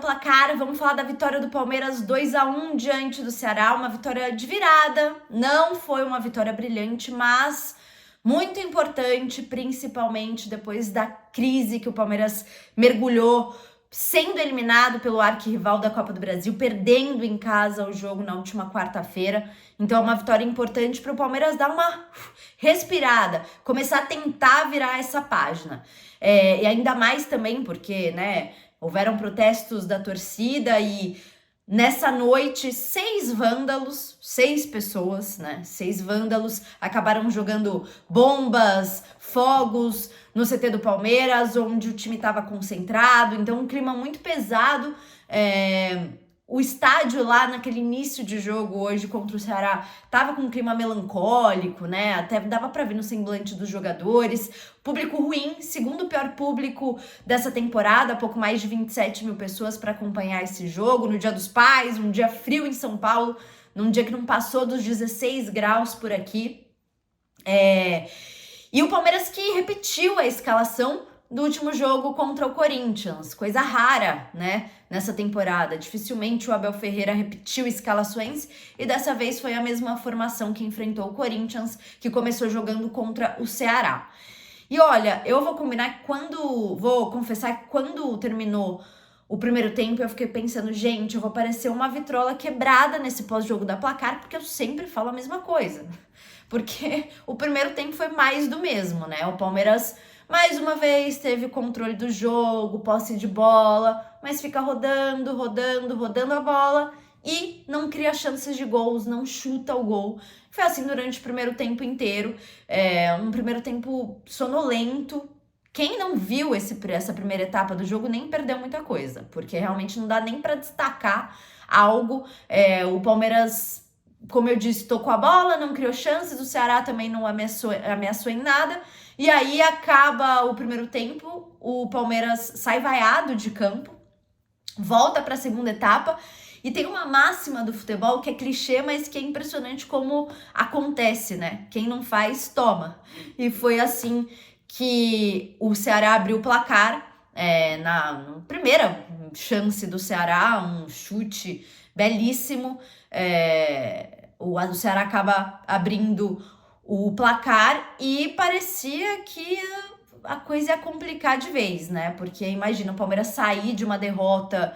placar, vamos falar da vitória do Palmeiras 2-1 diante do Ceará, uma vitória de virada, não foi uma vitória brilhante, mas muito importante, principalmente depois da crise que o Palmeiras mergulhou, sendo eliminado pelo arquirrival da Copa do Brasil, perdendo em casa o jogo na última quarta-feira. Então é uma vitória importante para o Palmeiras dar uma respirada, começar a tentar virar essa página. E ainda mais também porque, né, houveram protestos da torcida e nessa noite 6 pessoas, né, 6 vândalos acabaram jogando bombas, fogos no CT do Palmeiras, onde o time estava concentrado, então um clima muito pesado. O estádio lá naquele início de jogo hoje contra o Ceará tava com um clima melancólico, né? Até dava para ver no semblante dos jogadores. Público ruim, segundo pior público dessa temporada, pouco mais de 27 mil pessoas para acompanhar esse jogo. No Dia dos Pais, um dia frio em São Paulo, num dia que não passou dos 16 graus por aqui. E o Palmeiras que repetiu a escalação do último jogo contra o Corinthians, coisa rara, né, nessa temporada. Dificilmente o Abel Ferreira repetiu escalações e dessa vez foi a mesma formação que enfrentou o Corinthians, que começou jogando contra o Ceará. E olha, eu vou confessar que quando terminou o primeiro tempo eu fiquei pensando, gente, eu vou parecer uma vitrola quebrada nesse pós-jogo da Placar, porque eu sempre falo a mesma coisa. Porque o primeiro tempo foi mais do mesmo, né? O Palmeiras mais uma vez teve o controle do jogo, posse de bola, mas fica rodando a bola e não cria chances de gols, não chuta o gol. Foi assim durante o primeiro tempo inteiro, um primeiro tempo sonolento. Quem não viu essa primeira etapa do jogo nem perdeu muita coisa, porque realmente não dá nem para destacar algo. O Palmeiras, como eu disse, tocou a bola, não criou chances, o Ceará também não ameaçou em nada. E aí acaba o primeiro tempo, o Palmeiras sai vaiado de campo, volta para a segunda etapa e tem uma máxima do futebol que é clichê, mas que é impressionante como acontece, né? Quem não faz, toma. E foi assim que o Ceará abriu o placar na primeira chance do Ceará, um chute belíssimo. O Ceará acaba abrindo o placar e parecia que a coisa ia complicar de vez, né? Porque imagina o Palmeiras sair de uma derrota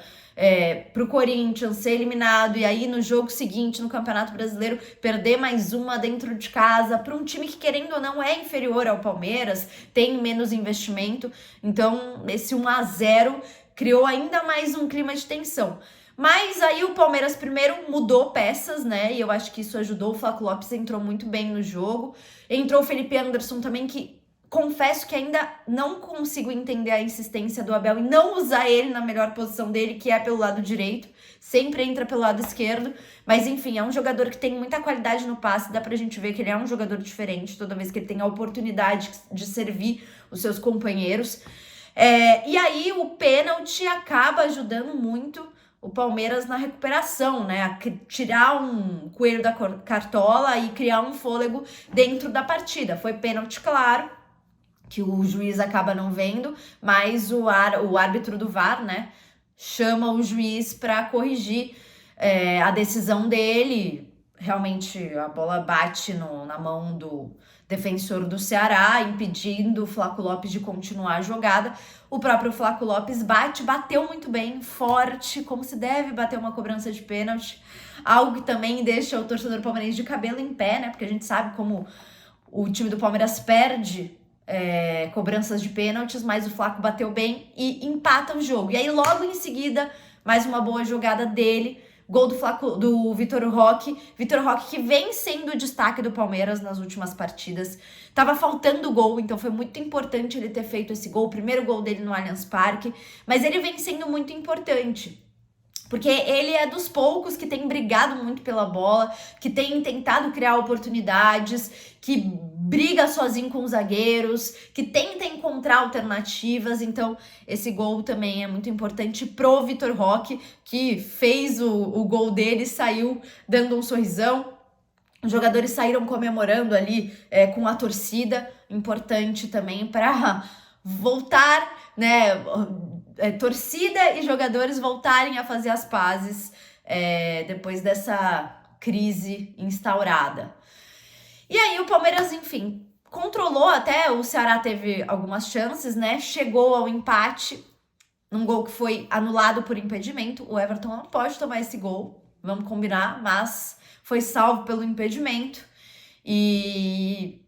pro Corinthians, ser eliminado e aí no jogo seguinte, no Campeonato Brasileiro, perder mais uma dentro de casa para um time que, querendo ou não, é inferior ao Palmeiras, tem menos investimento. Então, esse 1-0 criou ainda mais um clima de tensão. Mas aí o Palmeiras primeiro mudou peças, né? E eu acho que isso ajudou. O Flaco Lopes entrou muito bem no jogo. Entrou o Felipe Anderson também, que confesso que ainda não consigo entender a insistência do Abel em não usar ele na melhor posição dele, que é pelo lado direito. Sempre entra pelo lado esquerdo. Mas enfim, é um jogador que tem muita qualidade no passe. Dá pra gente ver que ele é um jogador diferente toda vez que ele tem a oportunidade de servir os seus companheiros. E aí o pênalti acaba ajudando muito o Palmeiras na recuperação, né? A tirar um coelho da cartola e criar um fôlego dentro da partida. Foi pênalti, claro, que o juiz acaba não vendo, mas o árbitro do VAR, né, chama o juiz para corrigir a decisão dele. Realmente a bola bate na mão do defensor do Ceará, impedindo o Flaco Lopes de continuar a jogada. O próprio Flaco Lopes bateu muito bem, forte, como se deve bater uma cobrança de pênalti. Algo que também deixa o torcedor palmeirense de cabelo em pé, né? Porque a gente sabe como o time do Palmeiras perde cobranças de pênaltis, mas o Flaco bateu bem e empata o jogo. E aí logo em seguida, mais uma boa jogada dele, gol do Vitor Roque. Vitor Roque que vem sendo o destaque do Palmeiras nas últimas partidas. Tava faltando gol, então foi muito importante ele ter feito esse gol. O primeiro gol dele no Allianz Parque. Mas ele vem sendo muito importante, porque ele é dos poucos que tem brigado muito pela bola, que tem tentado criar oportunidades, que briga sozinho com os zagueiros, que tenta encontrar alternativas. Então, esse gol também é muito importante pro Vitor Roque, que fez o gol dele, saiu dando um sorrisão. Os jogadores saíram comemorando ali com a torcida, importante também para voltar, né, torcida e jogadores voltarem a fazer as pazes depois dessa crise instaurada. E aí o Palmeiras, enfim, controlou até, o Ceará teve algumas chances, né? Chegou ao empate, num gol que foi anulado por impedimento. O Everton não pode tomar esse gol, vamos combinar, mas foi salvo pelo impedimento. E,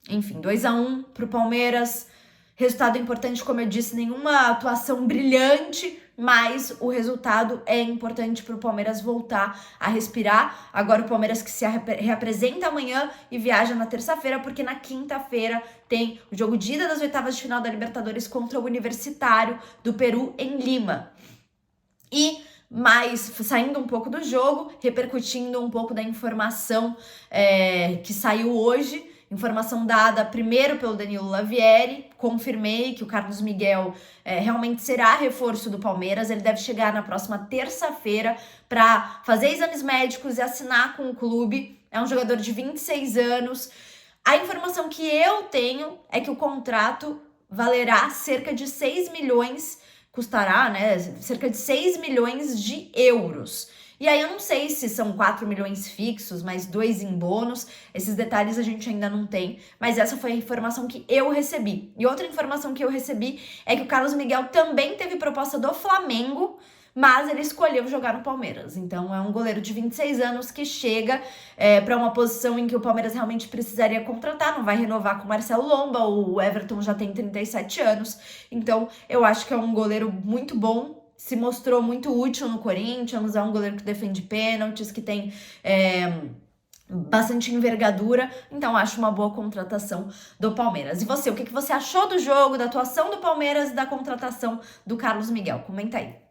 enfim, 2-1 pro Palmeiras. Resultado importante, como eu disse, nenhuma atuação brilhante, mas o resultado é importante para o Palmeiras voltar a respirar. Agora o Palmeiras que se reapresenta amanhã e viaja na terça-feira, porque na quinta-feira tem o jogo de ida das oitavas de final da Libertadores contra o Universitário do Peru em Lima. E mas saindo um pouco do jogo, repercutindo um pouco da informação que saiu hoje, informação dada primeiro pelo Danilo Lavieri, confirmei que o Carlos Miguel realmente será reforço do Palmeiras, ele deve chegar na próxima terça-feira para fazer exames médicos e assinar com o clube, é um jogador de 26 anos, a informação que eu tenho é que o contrato valerá cerca de 6 milhões, custará, né, cerca de 6 milhões de euros. E aí eu não sei se são 4 milhões fixos, mais 2 em bônus, esses detalhes a gente ainda não tem, mas essa foi a informação que eu recebi. E outra informação que eu recebi é que o Carlos Miguel também teve proposta do Flamengo, mas ele escolheu jogar no Palmeiras. Então é um goleiro de 26 anos que chega para uma posição em que o Palmeiras realmente precisaria contratar, não vai renovar com o Marcelo Lomba, o Everton já tem 37 anos, então eu acho que é um goleiro muito bom, se mostrou muito útil no Corinthians, é um goleiro que defende pênaltis, que tem bastante envergadura, então acho uma boa contratação do Palmeiras. E você, o que você achou do jogo, da atuação do Palmeiras e da contratação do Carlos Miguel? Comenta aí.